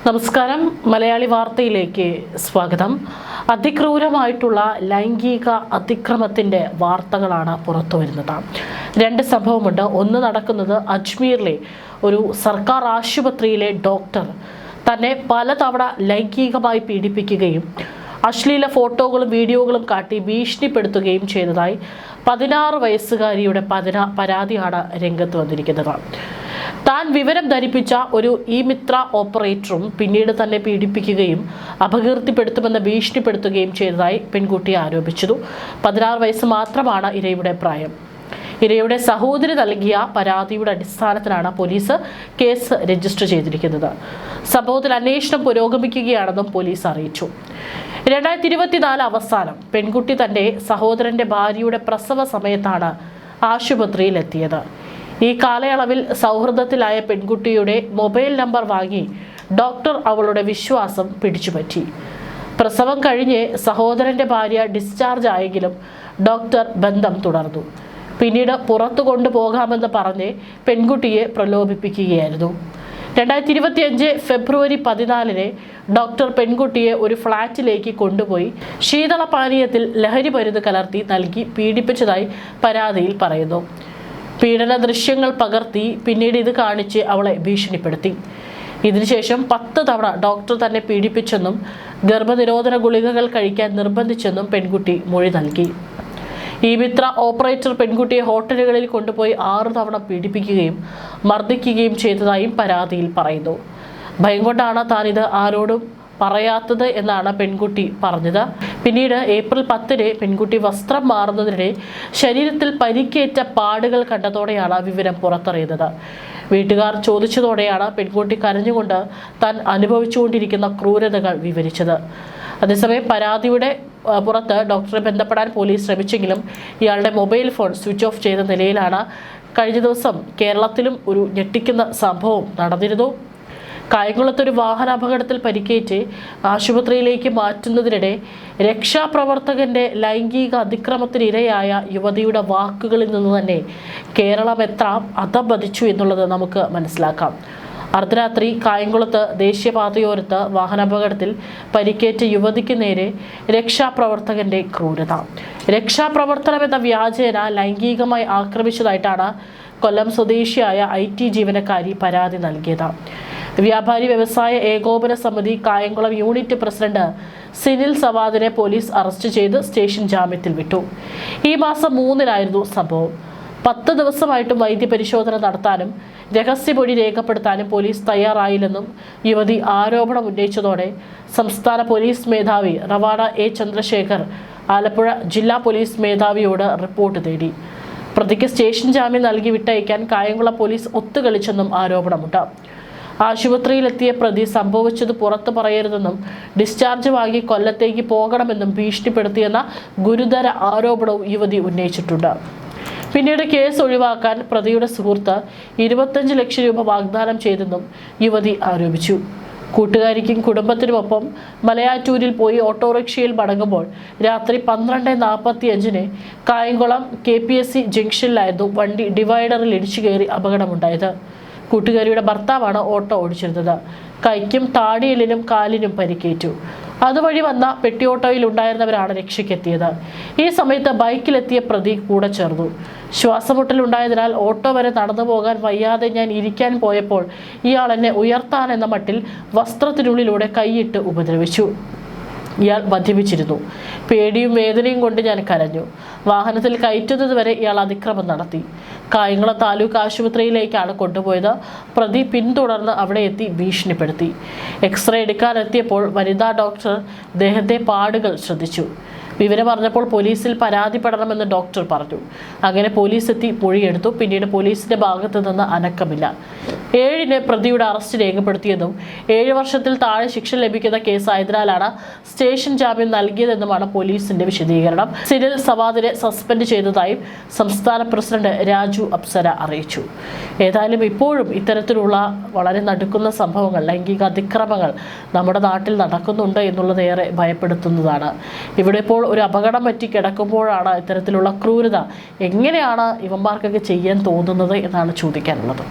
നമസ്കാരം. മലയാളി വാർത്തയിലേക്ക് സ്വാഗതം. അതിക്രൂരമായിട്ടുള്ള ലൈംഗിക അതിക്രമത്തിൻ്റെ വാർത്തകളാണ് പുറത്തു വരുന്നത്. രണ്ട് സംഭവമുണ്ട്. ഒന്ന് നടക്കുന്നത് അജ്മീറിലെ ഒരു സർക്കാർ ആശുപത്രിയിലെ ഡോക്ടർ തന്നെ പലതവണ ലൈംഗികമായി പീഡിപ്പിക്കുകയും അശ്ലീല ഫോട്ടോകളും വീഡിയോകളും കാട്ടി ഭീഷണിപ്പെടുത്തുകയും ചെയ്തതായി 16 വയസ്സുകാരിയുടെ പരാതിയാണ് രംഗത്ത് വന്നിരിക്കുന്നത്. താൻ വിവരം ധരിപ്പിച്ച ഒരു ഇ-മിത്ര ഓപ്പറേറ്ററും പിന്നീട് തന്നെ പീഡിപ്പിക്കുകയും അപകീർത്തിപ്പെടുത്തുമെന്ന് ഭീഷണിപ്പെടുത്തുകയും ചെയ്തതായി പെൺകുട്ടി ആരോപിച്ചു. 16 വയസ്സ് മാത്രമാണ് ഇരയുടെ പ്രായം. ഇരയുടെ സഹോദരി നൽകിയ പരാതിയുടെ അടിസ്ഥാനത്തിലാണ് പോലീസ് കേസ് രജിസ്റ്റർ ചെയ്തിരിക്കുന്നത്. സംഭവത്തിൽ അന്വേഷണം പുരോഗമിക്കുകയാണെന്നും പോലീസ് അറിയിച്ചു. 2024 അവസാനം പെൺകുട്ടി തന്റെ സഹോദരന്റെ ഭാര്യയുടെ പ്രസവ സമയത്താണ് ആശുപത്രിയിലെത്തിയത്. ഈ കാലയളവിൽ സൗഹൃദത്തിലായ പെൺകുട്ടിയുടെ മൊബൈൽ നമ്പർ വാങ്ങി ഡോക്ടർ അവളുടെ വിശ്വാസം പിടിച്ചുപറ്റി. പ്രസവം കഴിഞ്ഞ് സഹോദരന്റെ ഭാര്യ ഡിസ്ചാർജ് ആയെങ്കിലും ഡോക്ടർ ബന്ധം തുടർന്നു. പിന്നീട് പുറത്തു കൊണ്ടുപോകാമെന്ന് പറഞ്ഞ് പെൺകുട്ടിയെ പ്രലോഭിപ്പിക്കുകയായിരുന്നു. 2025 ഫെബ്രുവരി 14 ഡോക്ടർ പെൺകുട്ടിയെ ഒരു ഫ്ളാറ്റിലേക്ക് കൊണ്ടുപോയി ശീതളപാനീയത്തിൽ ലഹരി മരുന്ന് കലർത്തി നൽകി പീഡിപ്പിച്ചതായി പരാതിയിൽ പറയുന്നു. പീഡന ദൃശ്യങ്ങൾ പകർത്തി പിന്നീട് ഇത് കാണിച്ച് അവളെ ഭീഷണിപ്പെടുത്തി. ഇതിനുശേഷം 10 തവണ ഡോക്ടർ തന്നെ പീഡിപ്പിച്ചെന്നും ഗർഭനിരോധന ഗുളികകൾ കഴിക്കാൻ നിർബന്ധിച്ചെന്നും പെൺകുട്ടി മൊഴി നൽകി. ഇ-മിത്ര ഓപ്പറേറ്റർ പെൺകുട്ടിയെ ഹോട്ടലുകളിൽ കൊണ്ടുപോയി 6 തവണ പീഡിപ്പിക്കുകയും മർദ്ദിക്കുകയും ചെയ്തതായും പരാതിയിൽ പറയുന്നു. ഭയം കൊണ്ടാണ് താനിത് ആരോടും പറയാത്തത് എന്നാണ് പെൺകുട്ടി പറഞ്ഞത്. പിന്നീട് ഏപ്രിൽ 10 പെൺകുട്ടി വസ്ത്രം മാറുന്നതിനിടെ ശരീരത്തിൽ പരിക്കേറ്റ പാടുകൾ കണ്ടതോടെയാണ് വിവരം പുറത്തറിയുന്നത്. വീട്ടുകാർ ചോദിച്ചതോടെയാണ് പെൺകുട്ടി കരഞ്ഞുകൊണ്ട് താൻ അനുഭവിച്ചുകൊണ്ടിരിക്കുന്ന ക്രൂരതകൾ വിവരിച്ചത്. അതേസമയം പരാതിയുടെ പുറത്ത് ഡോക്ടറെ ബന്ധപ്പെടാൻ പോലീസ് ശ്രമിച്ചെങ്കിലും ഇയാളുടെ മൊബൈൽ ഫോൺ സ്വിച്ച് ഓഫ് ചെയ്ത നിലയിലാണ്. കഴിഞ്ഞ ദിവസം കേരളത്തിലും ഒരു ഞെട്ടിക്കുന്ന സംഭവം നടന്നിരുന്നു. കായംകുളത്തൊരു വാഹനാപകടത്തിൽ പരിക്കേറ്റ് ആശുപത്രിയിലേക്ക് മാറ്റുന്നതിനിടെ രക്ഷാപ്രവർത്തകന്റെ ലൈംഗിക അതിക്രമത്തിനിരയായ യുവതിയുടെ വാക്കുകളിൽ നിന്ന് തന്നെ കേരളം എത്ര അധപതിച്ചു എന്നുള്ളത് നമുക്ക് മനസ്സിലാക്കാം. അർദ്ധരാത്രി കായംകുളത്ത് ദേശീയപാതയോരത്ത് വാഹനാപകടത്തിൽ പരിക്കേറ്റ യുവതിക്ക് നേരെ രക്ഷാപ്രവർത്തകന്റെ ക്രൂരത. രക്ഷാപ്രവർത്തനമെന്ന വ്യാജേന ലൈംഗികമായി ആക്രമിച്ചതായിട്ടാണ് കൊല്ലം സ്വദേശിയായ IT ജീവനക്കാരി പരാതി നൽകിയത്. വ്യാപാരി വ്യവസായ ഏകോപന സമിതി കായംകുളം യൂണിറ്റ് പ്രസിഡന്റ് സിനിൽ സവാദിനെ പോലീസ് അറസ്റ്റ് ചെയ്ത് സ്റ്റേഷൻ ജാമ്യത്തിൽ വിട്ടു. ഈ മാസം 3 സംഭവം. 10 ദിവസമായിട്ടും വൈദ്യപരിശോധന നടത്താനും രഹസ്യമൊഴി രേഖപ്പെടുത്താനും പോലീസ് തയ്യാറായില്ലെന്നും യുവതി ആരോപണം ഉന്നയിച്ചതോടെ സംസ്ഥാന പോലീസ് മേധാവി റവാഡ A ചന്ദ്രശേഖർ ആലപ്പുഴ ജില്ലാ പോലീസ് മേധാവിയോട് റിപ്പോർട്ട് തേടി. പ്രതിക്ക് സ്റ്റേഷൻ ജാമ്യം നൽകി വിട്ടയക്കാൻ കായംകുളം പോലീസ് ഒത്തുകളിച്ചെന്നും ആരോപണമുണ്ട്. ആശുപത്രിയിലെത്തിയ പ്രതി സംഭവിച്ചത് പുറത്തു പറയരുതെന്നും ഡിസ്ചാർജ് വാങ്ങി കൊല്ലത്തേക്ക് പോകണമെന്നും ഭീഷണിപ്പെടുത്തിയെന്ന ഗുരുതര ആരോപണവും യുവതി ഉന്നയിച്ചിട്ടുണ്ട്. പിന്നീട് കേസ് ഒഴിവാക്കാൻ പ്രതിയുടെ സുഹൃത്ത് 25 ലക്ഷം രൂപ വാഗ്ദാനം ചെയ്തെന്നും യുവതി ആരോപിച്ചു. കൂട്ടുകാരിക്കും കുടുംബത്തിനുമൊപ്പം മലയാറ്റൂരിൽ പോയി ഓട്ടോറിക്ഷയിൽ മടങ്ങുമ്പോൾ രാത്രി 12:45 കായംകുളം KPSC ജംഗ്ഷനിലായിരുന്നു വണ്ടി ഡിവൈഡറിൽ ഇടിച്ചു കയറി അപകടമുണ്ടായത്. കൂട്ടുകാരിയുടെ ഭർത്താവാണ് ഓട്ടോ ഓടിച്ചിരുന്നത്. കൈക്കും താടിയെല്ലിനും കാലിനും പരിക്കേറ്റു. അതുവഴി വന്ന പെട്ടി ഓട്ടോയിൽ ഉണ്ടായിരുന്നവരാണ് രക്ഷയ്ക്കെത്തിയത്. ഈ സമയത്ത് ബൈക്കിലെത്തിയ പ്രതി കൂടെ ചേർന്നു. ശ്വാസമുട്ടലുണ്ടായതിനാൽ ഓട്ടോ വരെ നടന്നു പോകാൻ വയ്യാതെ ഞാൻ ഇരിക്കാൻ പോയപ്പോൾ ഇയാൾ എന്നെ ഉയർത്താനെന്ന മട്ടിൽ വസ്ത്രത്തിനുള്ളിലൂടെ കൈയിട്ട് ഉപദ്രവിച്ചു. ഇയാൾ മദ്യപിച്ചിരുന്നു. പേടിയും വേദനയും കൊണ്ട് ഞാൻ കരഞ്ഞു. വാഹനത്തിൽ കയറ്റുന്നത് വരെ ഇയാൾ അതിക്രമം നടത്തി. കായംകുളം താലൂക്ക് ആശുപത്രിയിലേക്കാണ് കൊണ്ടുപോയത്. പ്രതി പിന്തുടർന്ന് അവിടെ എത്തി ഭീഷണിപ്പെടുത്തി. എക്സ്റേ എടുക്കാനെത്തിയപ്പോൾ വനിതാ ഡോക്ടർ ദേഹത്തെ പാടുകൾ ശ്രദ്ധിച്ചു. വിവരം അറിഞ്ഞപ്പോൾ പോലീസിൽ പരാതിപ്പെടണമെന്ന് ഡോക്ടർ പറഞ്ഞു. അങ്ങനെ പോലീസ് എത്തി മൊഴിയെടുത്തു. പിന്നീട് പോലീസിന്റെ ഭാഗത്ത് നിന്ന് അനക്കമില്ല. 7 പ്രതിയുടെ അറസ്റ്റ് രേഖപ്പെടുത്തിയതും 7 വർഷത്തിൽ താഴെ ശിക്ഷ ലഭിക്കുന്ന കേസായതിനാലാണ് സ്റ്റേഷൻ ജാമ്യം നൽകിയതെന്നുമാണ് പോലീസിന്റെ വിശദീകരണം. സിനിൽ സവാദിനെ സസ്പെൻഡ് ചെയ്തതായും സംസ്ഥാന പ്രസിഡന്റ് രാജു അപ്സര അറിയിച്ചു. ഏതായാലും ഇപ്പോഴും ഇത്തരത്തിലുള്ള വളരെ നടുക്കുന്ന സംഭവങ്ങൾ, ലൈംഗിക അതിക്രമങ്ങൾ നമ്മുടെ നാട്ടിൽ നടക്കുന്നുണ്ട് എന്നുള്ളത് ഏറെ ഭയപ്പെടുത്തുന്നതാണ്. ഇവിടെ ഇപ്പോൾ ഒരു അപകടം പറ്റി കിടക്കുമ്പോഴാണ് ഇത്തരത്തിലുള്ള ക്രൂരത എങ്ങനെയാണ് ഇവന്മാർക്കൊക്കെ ചെയ്യാൻ തോന്നുന്നത് എന്നാണ് ചോദിക്കാനുള്ളത്.